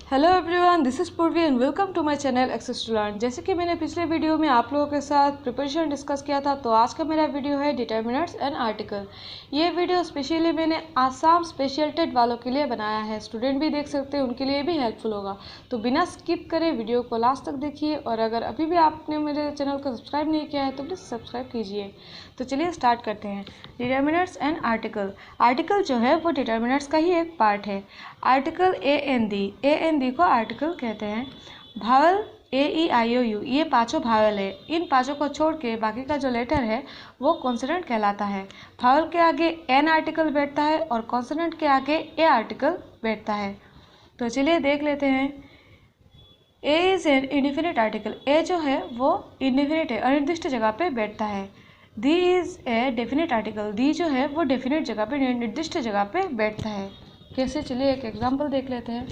Hello everyone, this is Purvi and welcome to my channel access to learn. जैसे कि मैंने पिछले वीडियो में आप लोगों के साथ प्रिपरेशन डिस्कस किया था, तो आज का मेरा वीडियो है डिटर्मिनर्स एंड आर्टिकल। ये वीडियो स्पेशली मैंने आसाम स्पेशल टेट वालों के लिए बनाया है, स्टूडेंट भी देख सकते हैं, उनके लिए भी हेल्पफुल होगा। तो बिना स्किप करे वीडियो को लास्ट तक देखिए, और अगर अभी भी आपने मेरे चैनल को सब्सक्राइब नहीं किया है तो प्लीज़ सब्सक्राइब कीजिए। तो चलिए स्टार्ट करते हैं। Determiners and article. आर्टिकल जो है वो डिटर्मिनर्स का ही एक पार्ट है। आर्टिकल ए एन दी को आर्टिकल कहते हैं। भावल ए ई आई ओ यू, ये पांचों भावल है। इन पांचों को छोड़ के बाकी का जो लेटर है वो कॉन्सोनेंट कहलाता है। भावल के आगे एन आर्टिकल बैठता है और कॉन्सोनेंट के आगे ए आर्टिकल बैठता है। तो चलिए देख लेते हैं। A is an indefinite article. A जो है वो इंडिफिनिट है, अनिर्दिष्ट जगह पे बैठता है। दी इज़ ए डेफिनेट आर्टिकल। दी जो है वो डेफिनेट जगह पे, निर्दिष्ट जगह पे बैठता है। कैसे, चलिए एक एग्जांपल देख लेते हैं।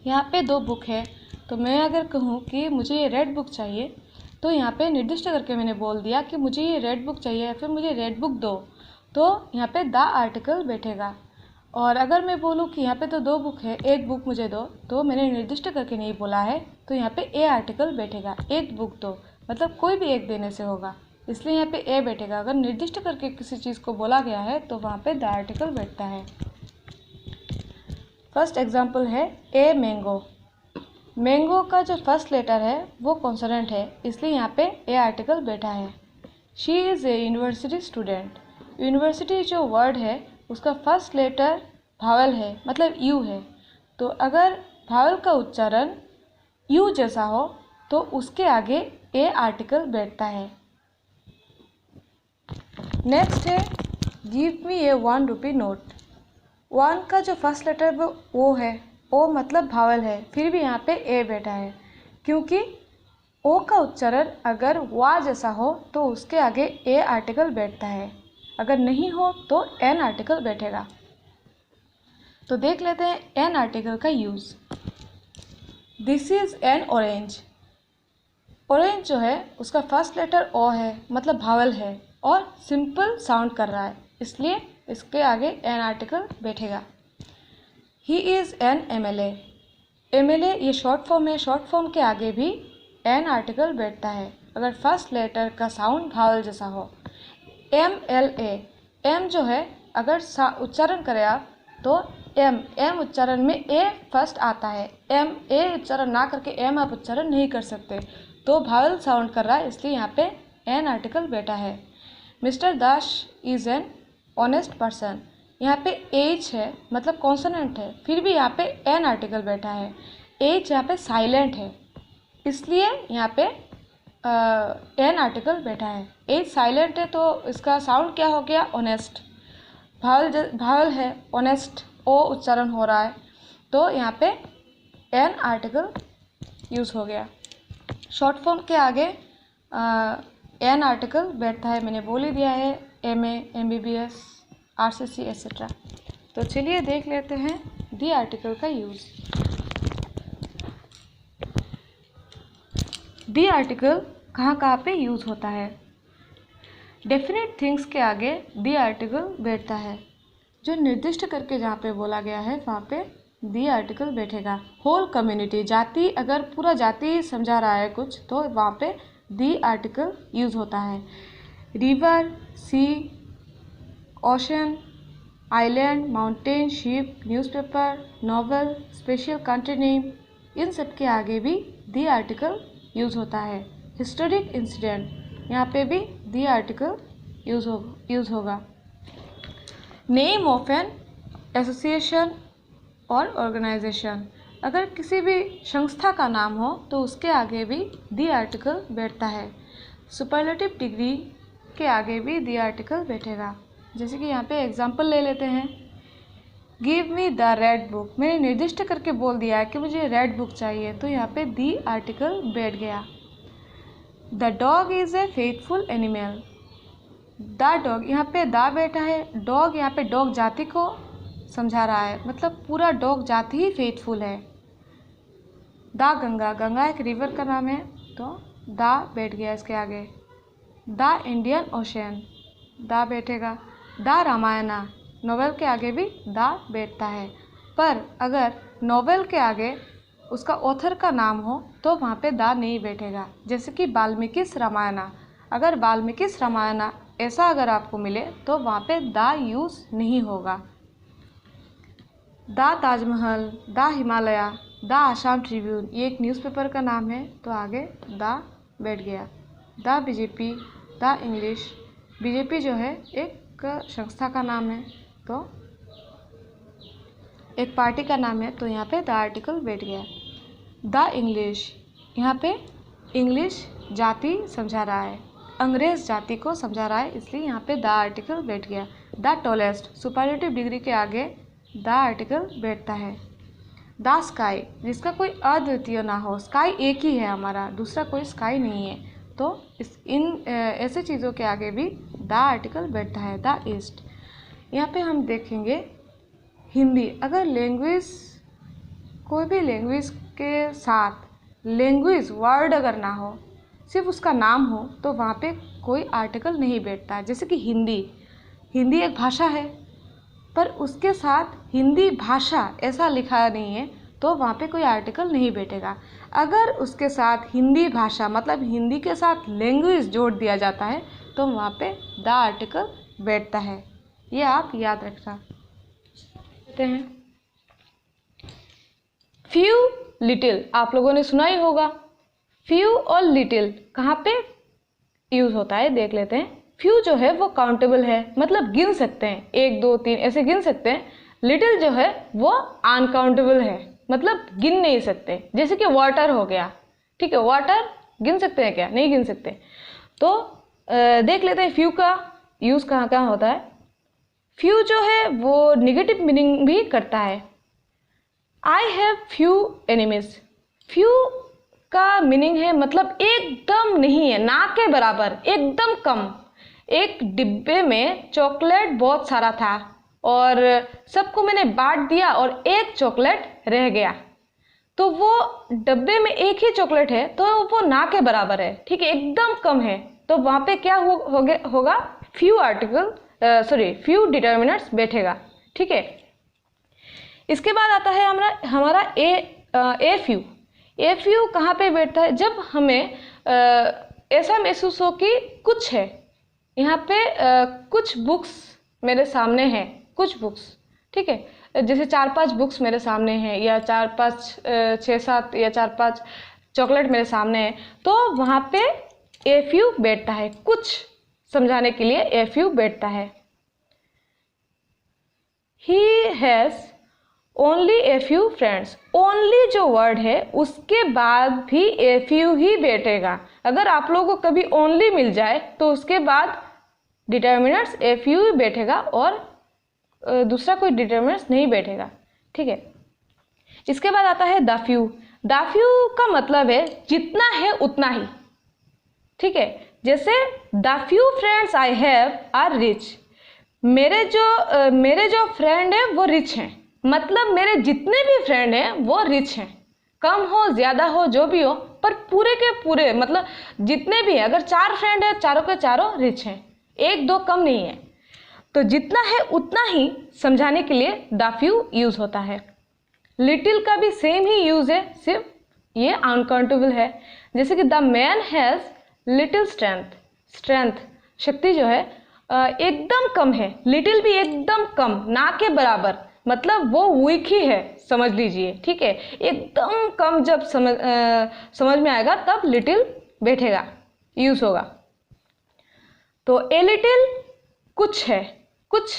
यहाँ पे दो बुक है, तो मैं अगर कहूँ कि मुझे ये रेड बुक चाहिए, तो यहाँ पे निर्दिष्ट करके मैंने बोल दिया कि मुझे ये रेड बुक चाहिए या फिर मुझे रेड बुक दो, तो यहाँ पे द आर्टिकल बैठेगा। और अगर मैं बोलूँ कि यहाँ पे तो दो बुक है, एक बुक मुझे दो, तो मैंने निर्दिष्ट करके नहीं बोला है, तो यहाँ पे ए आर्टिकल बैठेगा। एक बुक दो मतलब कोई भी एक देने से होगा, इसलिए यहाँ पे ए बैठेगा। अगर निर्दिष्ट करके किसी चीज़ को बोला गया है तो वहाँ पे द आर्टिकल बैठता है। फर्स्ट एग्जाम्पल है ए मैंगो। मैंगो का जो फर्स्ट लेटर है वो कॉन्सोनेंट है, इसलिए यहाँ पे ए आर्टिकल बैठा है। She is a university student. University जो वर्ड है उसका फर्स्ट लेटर भावल है, मतलब यू है। तो अगर भावल का उच्चारण यू जैसा हो तो उसके आगे ए आर्टिकल बैठता है। नेक्स्ट है गिव मी ए 1 रुपी नोट। 1 का जो फर्स्ट लेटर वो ओ है, ओ मतलब भावल है, फिर भी यहाँ पे ए बैठा है, क्योंकि ओ का उच्चारण अगर वा जैसा हो तो उसके आगे ए आर्टिकल बैठता है, अगर नहीं हो तो एन आर्टिकल बैठेगा। तो देख लेते हैं एन आर्टिकल का use. This is an orange. Orange जो है उसका फर्स्ट लेटर ओ है, मतलब भावल है, और सिंपल साउंड कर रहा है, इसलिए इसके आगे एन आर्टिकल बैठेगा। He is an MLA। MLA ये शॉर्ट फॉर्म है, शॉर्ट फॉर्म के आगे भी एन आर्टिकल बैठता है अगर फर्स्ट लेटर का साउंड भावल जैसा हो। MLA, एम जो है अगर उच्चारण करें आप तो एम उच्चारण में ए फर्स्ट आता है। एम ए उच्चारण ना करके एम आप उच्चारण नहीं कर सकते, तो भावल साउंड कर रहा है, इसलिए यहाँ पे एन आर्टिकल बैठा है। Mister Das is an honest person. यहाँ पे एच है, मतलब कॉन्सोनेंट है, फिर भी यहाँ पे एन आर्टिकल बैठा है। एच यहाँ पे साइलेंट है, इसलिए यहाँ पे एन आर्टिकल बैठा है। एच साइलेंट है तो इसका साउंड क्या हो गया, ऑनेस्ट। भावल है, ऑनेस्ट, ओ उच्चारण हो रहा है, तो यहाँ पे एन आर्टिकल यूज़ हो गया। शॉर्ट फॉर्म के आगे एन आर्टिकल बैठता है, मैंने बोल ही दिया है, MA, MBBS, RCC एक्सेट्रा। तो चलिए देख लेते हैं दी आर्टिकल का यूज़। दी आर्टिकल कहाँ कहाँ पे यूज़ होता है। डेफिनेट थिंग्स के आगे दी आर्टिकल बैठता है। जो निर्दिष्ट करके जहाँ पे बोला गया है वहाँ पे दी आर्टिकल बैठेगा। होल कम्युनिटी, जाति, अगर पूरा जाति समझा रहा है कुछ तो वहाँ पे दी आर्टिकल यूज़ होता है। River, sea, ocean, island, mountain, ship, newspaper, novel, special country name, इन सब के आगे भी दी आर्टिकल यूज़ होता है। हिस्टोरिक इंसिडेंट, यहाँ पे भी दी आर्टिकल यूज़ होगा। नेम ऑफ एन एसोसिएशन और ऑर्गेनाइजेशन, अगर किसी भी संस्था का नाम हो तो उसके आगे भी दी आर्टिकल बैठता है। सुपरलेटिव डिग्री के आगे भी दी आर्टिकल बैठेगा। जैसे कि यहाँ पे एग्जांपल ले लेते हैं। Give me the red book, मैंने निर्दिष्ट करके बोल दिया है कि मुझे रेड बुक चाहिए, तो यहाँ पे दी आर्टिकल बैठ गया। The dog is a faithful animal. The dog, यहाँ पे दा बैठा है, डॉग यहाँ पे डॉग जाति को समझा रहा है, मतलब पूरा डॉग जाति ही फेथफुल है। द गंगा, गंगा एक रिवर का नाम है, तो दा बैठ गया इसके आगे। द इंडियन ओशन, दा बैठेगा। द रामायणा, नोवेल के आगे भी दा बैठता है। पर अगर नॉवेल के आगे उसका ऑथर का नाम हो तो वहाँ पे द नहीं बैठेगा। जैसे कि वाल्मीकिस रामायणा, अगर वाल्मीकिस रामायणा ऐसा अगर आपको मिले तो वहाँ पे द यूज़ नहीं होगा। The Taj Mahal, the Himalaya, the Assam Tribune ये एक न्यूज़पेपर का नाम है तो आगे द बैठ गया। The BJP, the English, BJP जो है एक संस्था का नाम है तो एक पार्टी का नाम है तो यहाँ पे द आर्टिकल बैठ गया। द इंग्लिश, यहाँ पे इंग्लिश जाति समझा रहा है, अंग्रेज़ जाति को समझा रहा है, इसलिए यहाँ पे द आर्टिकल बैठ गया। द टॉलेस्ट, सुपरलेटिव डिग्री के आगे द आर्टिकल बैठता है। द स्काई, जिसका कोई अद्वितीय ना हो, स्काई एक ही है हमारा, दूसरा कोई स्काई नहीं है, तो इन ऐसे चीज़ों के आगे भी द आर्टिकल बैठता है। द ईस्ट, यहाँ पे हम देखेंगे हिंदी, अगर लैंग्वेज कोई भी लैंग्वेज के साथ लैंग्वेज वर्ड अगर ना हो, सिर्फ उसका नाम हो, तो वहाँ पे कोई आर्टिकल नहीं बैठता। जैसे कि हिंदी एक भाषा है पर उसके साथ हिंदी भाषा ऐसा लिखा नहीं है तो वहाँ पे कोई आर्टिकल नहीं बैठेगा। अगर उसके साथ हिंदी भाषा मतलब हिंदी के साथ लैंग्वेज जोड़ दिया जाता है तो वहाँ पे द आर्टिकल बैठता है। ये आप याद रखना। कहते हैं फ्यू लिटिल, आप लोगों ने सुना ही होगा। फ्यू और लिटिल कहाँ पे यूज़ होता है देख लेते हैं। फ्यू जो है वो काउंटेबल है, मतलब गिन सकते हैं, 1 2 3 ऐसे गिन सकते हैं। लिटिल जो है वो अनकाउंटेबल है, मतलब गिन नहीं सकते। जैसे कि वाटर हो गया, ठीक है, वाटर गिन सकते हैं क्या? नहीं गिन सकते। तो देख लेते हैं फ्यू का यूज़ कहाँ कहाँ होता है। फ्यू जो है वो निगेटिव मीनिंग भी करता है। I have few enemies, few का मीनिंग है मतलब एकदम नहीं है, ना के बराबर, एकदम कम। एक डिब्बे में चॉकलेट बहुत सारा था और सबको मैंने बांट दिया और एक चॉकलेट रह गया, तो वो डब्बे में एक ही चॉकलेट है तो वो ना के बराबर है, ठीक है, एकदम कम है। तो वहाँ पे क्या होगा? फ्यू आर्टिकल फ्यू डिटर्मिनर्स बैठेगा, ठीक है। इसके बाद आता है हमारा ए फ्यू। ए फ्यू कहाँ पे बैठता है? जब हमें ऐसा महसूस हो कि कुछ है, यहाँ पे कुछ बुक्स मेरे सामने हैं, कुछ बुक्स, ठीक है, जैसे 4-5 बुक्स मेरे सामने हैं या 4-5 6-7 या 4-5 चॉकलेट मेरे सामने है, तो वहाँ पे ए फ्यू बैठता है, कुछ समझाने के लिए ए फ्यू बैठता है। He has only a few friends, only जो वर्ड है उसके बाद भी ए फ्यू ही बैठेगा। अगर आप लोगों को कभी ओनली मिल जाए तो उसके बाद डिटर्मिनर्स ए फ्यू ही बैठेगा और दूसरा कोई डिटर्मिनर्स नहीं बैठेगा, ठीक है। इसके बाद आता है द फ्यू। द फ्यू का मतलब है जितना है उतना ही, ठीक है। जैसे the few friends I have are rich, मेरे जो फ्रेंड है वो रिच हैं, मतलब मेरे जितने भी फ्रेंड हैं वो रिच हैं, कम हो ज़्यादा हो जो भी हो, पर पूरे के पूरे मतलब जितने भी हैं, अगर 4 फ्रेंड है चारों के चारों रिच हैं, 1-2 कम नहीं है। तो जितना है उतना ही समझाने के लिए द फ्यू यूज़ होता है। लिटिल का भी सेम ही यूज़ है, सिर्फ ये अनकाउंटेबल है। जैसे कि the man has little strength, strength शक्ति जो है एकदम कम है, लिटिल भी एकदम कम, ना के बराबर, मतलब वो वीक ही है, समझ लीजिए, ठीक है। एकदम कम जब समझ में आएगा तब लिटिल बैठेगा, यूज़ होगा। तो ए लिटिल कुछ है, कुछ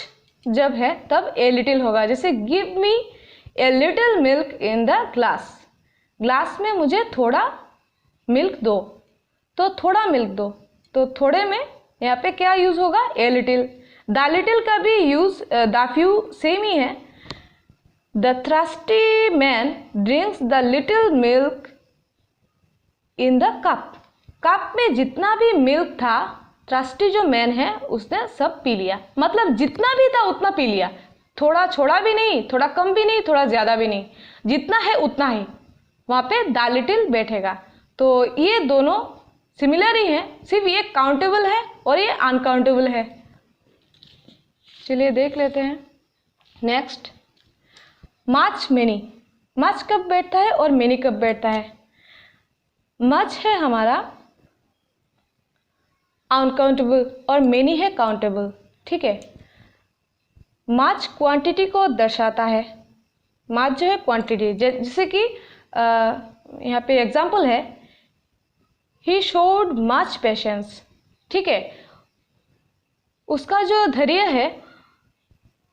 जब है तब ए लिटिल होगा। जैसे give me a little milk in the glass, glass में मुझे थोड़ा मिल्क दो, तो थोड़ा मिल्क दो, तो थोड़े में यहाँ पे क्या यूज़ होगा? A little. द लिटिल का भी यूज़ द फ्यू सेम ही है। The thirsty man drinks the little milk in the cup, cup में जितना भी मिल्क था, थ्रस्टी जो मैन है उसने सब पी लिया, मतलब जितना भी था उतना पी लिया, थोड़ा छोड़ा भी नहीं, थोड़ा कम भी नहीं, थोड़ा ज़्यादा भी नहीं, जितना है उतना ही, वहाँ पे द लिटिल बैठेगा। तो ये दोनों सिमिलर ही हैं, सिर्फ ये काउंटेबल है और ये अनकाउंटेबल है। चलिए देख लेते हैं नेक्स्ट। मच मेनी, मच कब बैठता है और मेनी कब बैठता है? मच है हमारा अनकाउंटेबल और मेनी है काउंटेबल, ठीक है। मच क्वांटिटी को दर्शाता है, मच जो है क्वांटिटी, जैसे कि यहाँ पे एग्जाम्पल है, ही शोड मच पेशेंस, ठीक है। उसका जो धैर्य है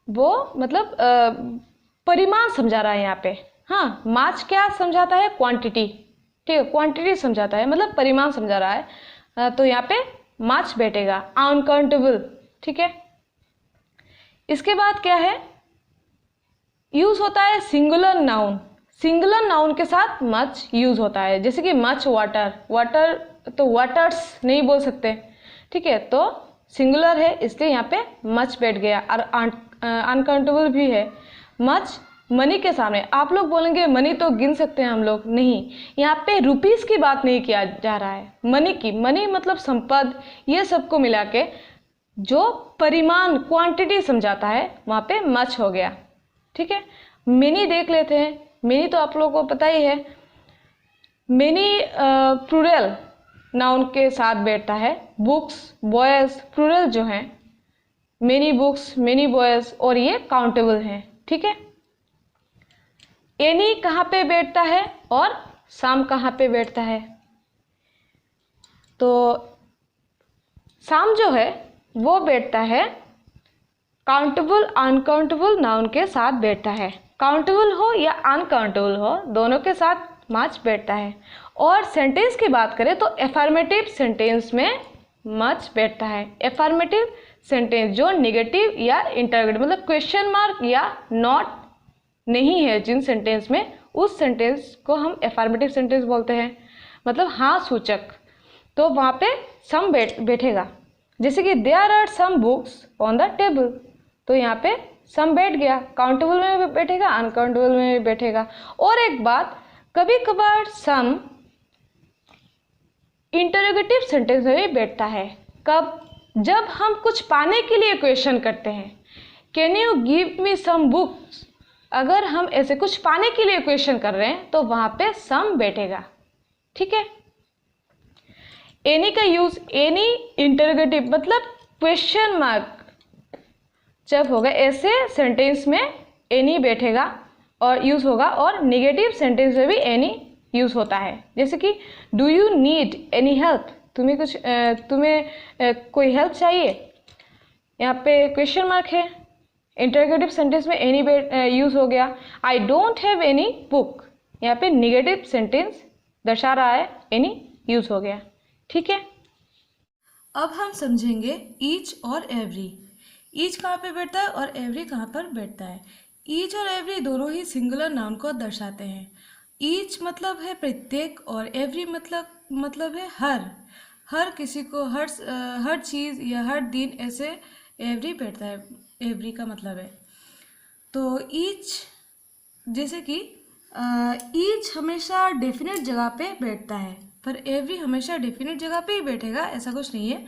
वो मतलब परिमाण समझा रहा है यहाँ पे। हाँ, मच क्या समझाता है? क्वांटिटी, ठीक है, क्वांटिटी समझाता है, मतलब परिमाण समझा रहा है। तो यहाँ पे मच बैठेगा, अनकाउंटेबल, ठीक है। इसके बाद क्या है? यूज होता है सिंगुलर नाउन, सिंगुलर नाउन के साथ मच यूज होता है, जैसे कि मच वाटर, वाटर तो वाटर्स नहीं बोल सकते, ठीक है, तो सिंगुलर है इसलिए यहाँ पे मच बैठ गया। और अनकाउंटेबल भी है। मच मनी के सामने, आप लोग बोलेंगे मनी तो गिन सकते हैं हम लोग, नहीं, यहाँ पे रुपीस की बात नहीं किया जा रहा है, मनी की। मनी मतलब संपद, ये सबको मिला के जो परिमाण क्वांटिटी समझाता है वहाँ पे मच हो गया, ठीक है। मेनी देख लेते हैं। मेनी तो आप लोगों को पता ही है। मेनी प्लूरल नाउन के साथ बैठता है। बुक्स, बॉयज प्लूरल जो हैं, मेनी बुक्स, मेनी बॉयज, और ये काउंटेबल हैं, ठीक है। एनी कहाँ पे बैठता है और साम कहाँ पे बैठता है? तो साम जो है वो बैठता है काउंटेबल अनकाउंटेबल नाउन के साथ बैठता है। काउंटेबल हो या अनकाउंटेबल हो, दोनों के साथ मच बैठता है। और सेंटेंस की बात करें तो एफर्मेटिव सेंटेंस में मच बैठता है। एफर्मेटिव सेंटेंस जो नेगेटिव या इंटरोगेटिव मतलब क्वेश्चन मार्क या नॉट नहीं है जिन सेंटेंस में, उस सेंटेंस को हम एफर्मेटिव सेंटेंस बोलते हैं, मतलब हाँ सूचक। तो वहाँ पे सम बैठेगा, जैसे कि there are some books on the table, तो यहाँ पे सम बैठ गया। काउंटेबल में भी बैठेगा, अनकाउंटेबल में भी बैठेगा। और एक बात, कभी कभार सम इंटरोगेटिव सेंटेंस में भी बैठता है। कब? जब हम कुछ पाने के लिए क्वेश्चन करते हैं, can you give me some books, अगर हम ऐसे कुछ पाने के लिए क्वेश्चन कर रहे हैं तो वहां पे सम बैठेगा, ठीक है। एनी का यूज, एनी इंटरोगेटिव मतलब क्वेश्चन मार्क जब होगा ऐसे सेंटेंस में एनी बैठेगा और यूज होगा। और नेगेटिव सेंटेंस में भी एनी यूज होता है, जैसे कि do you need any help, तुम्हें कोई हेल्प चाहिए, यहाँ पे क्वेश्चन मार्क है। इंटरोगेटिव सेंटेंस में एनी यूज हो गया। I don't have any book, यहाँ पे नेगेटिव सेंटेंस दर्शा रहा है, एनी यूज हो गया, ठीक है। अब हम समझेंगे ईच और एवरी। ईच कहाँ पे बैठता है और एवरी कहाँ पर बैठता है? ईच और एवरी दोनों ही सिंगुलर नाउन को दर्शाते हैं। ईच मतलब है प्रत्येक और एवरी मतलब है हर किसी को, हर चीज़ या हर दिन, ऐसे एवरी बैठता है, एवरी का मतलब है। तो ईच, जैसे कि ईच हमेशा डेफिनेट जगह पे बैठता है, पर एवरी हमेशा डेफिनेट जगह पे ही बैठेगा ऐसा कुछ नहीं है।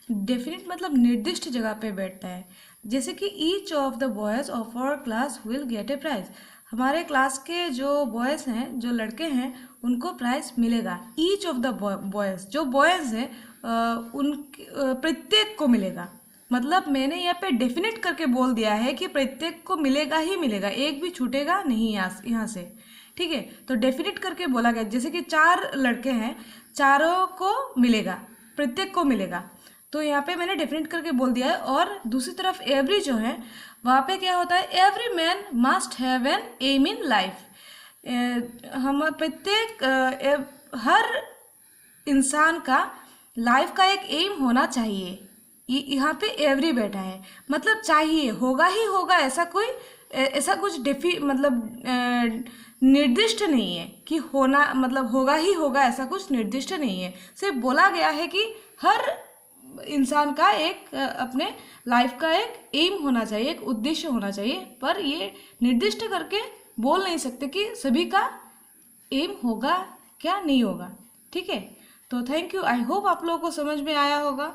डेफिनेट मतलब निर्दिष्ट जगह पे बैठता है, जैसे कि each of the boys of our class will get a prize, हमारे क्लास के जो बॉयज़ हैं, जो लड़के हैं, उनको प्राइज मिलेगा। ईच ऑफ द बॉयज़, जो बॉयज़ हैं उन प्रत्येक को मिलेगा, मतलब मैंने यहाँ पे डेफिनेट करके बोल दिया है कि प्रत्येक को मिलेगा ही मिलेगा, एक भी छूटेगा नहीं यहाँ से, ठीक है। तो डेफिनेट करके बोला गया, जैसे कि 4 लड़के हैं, चारों को मिलेगा, प्रत्येक को मिलेगा, तो यहाँ पे मैंने डेफिनेट करके बोल दिया है। और दूसरी तरफ एवरी जो है, वहाँ पे क्या होता है, every man must have an aim in life, हम प्रत्येक हर इंसान का लाइफ का एक एम होना चाहिए। यहाँ पे एवरी बैठा है, मतलब चाहिए, होगा ही होगा, ऐसा कुछ निर्दिष्ट नहीं है कि होना मतलब होगा ही होगा, ऐसा कुछ निर्दिष्ट नहीं है। सिर्फ बोला गया है कि हर इंसान का एक अपने लाइफ का एक एम होना चाहिए, एक उद्देश्य होना चाहिए, पर ये निर्दिष्ट करके बोल नहीं सकते कि सभी का एम होगा क्या नहीं होगा, ठीक है। तो थैंक यू, आई होप आप लोगों को समझ में आया होगा।